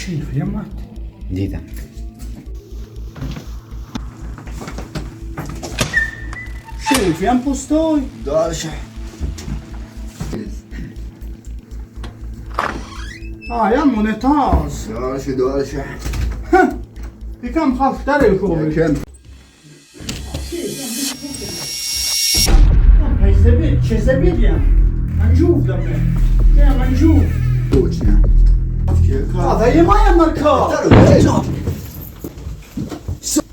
شیف یمت دیدم. شیف یم پستوی دارشه. یم مونتاز دارشه. یکم خفتره خوبی یکم. چه زبید یم منجوف دمه یم منجوف Точно. هذا يما مركب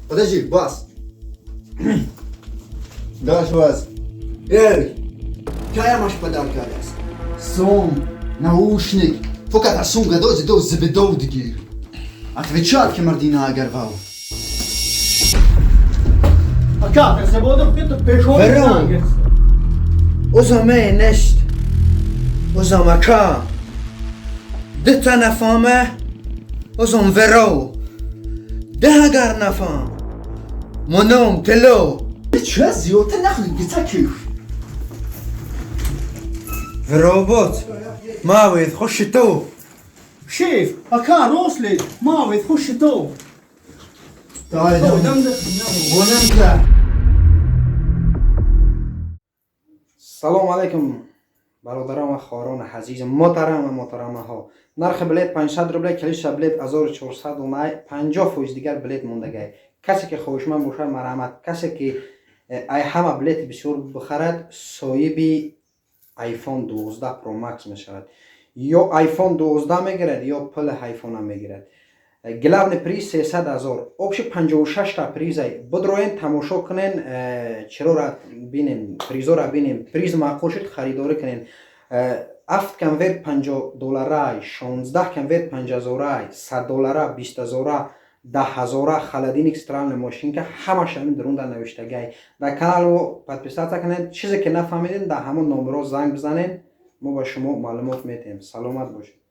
Подожди, бас. Дальше бас. Эй, какая маш подарка есть? Сом, наушник. Фокат асум гадози до забедов дигир. Отвечать Мардина Агарвау. كاتر سبودو كنت بيشون Верон. Озаме нешт. Озамака. Дета нафаме. Озам веро. Дагар нафам. Моном тело. چه زیوته نخوری گیتا کیف روبوت ماوید خوش تو شيف أكان روسلي ماوي تخش تو تعال ونمت سلام علیکم برادران و خواهران عزیز محترمه ها. نرخ بلیت 500 روبله، کلیش بلیت 1400 و 50% دیگر بلیت موندگی. کسی که خوشمند باشه مرحمت، کسی که ای همه بلیت بسیار بخرد صاحب آیفون 12 پرو مکس می شود، یا آیفون 12 میگیرد یا پل آیفون هم میگیرد. گلابن پریز 300,000 آبش 56 تا پریزای بدروین تماشا کنین، چرا را بینین پریزا را بینین، پریز معقول شد خریداری کنین. 7 کنورت $50، 16 کنورت 50,000، 100$، 20,000، 10,000 خلدین اکسترال ماشین که همش همین درون در نوشتگی. در کانال ما پادپیسات کنین، چیزی که نفهمیدین در همون نمره زنگ بزنین، ما با شما معلومات میتیم. سلامت باشید.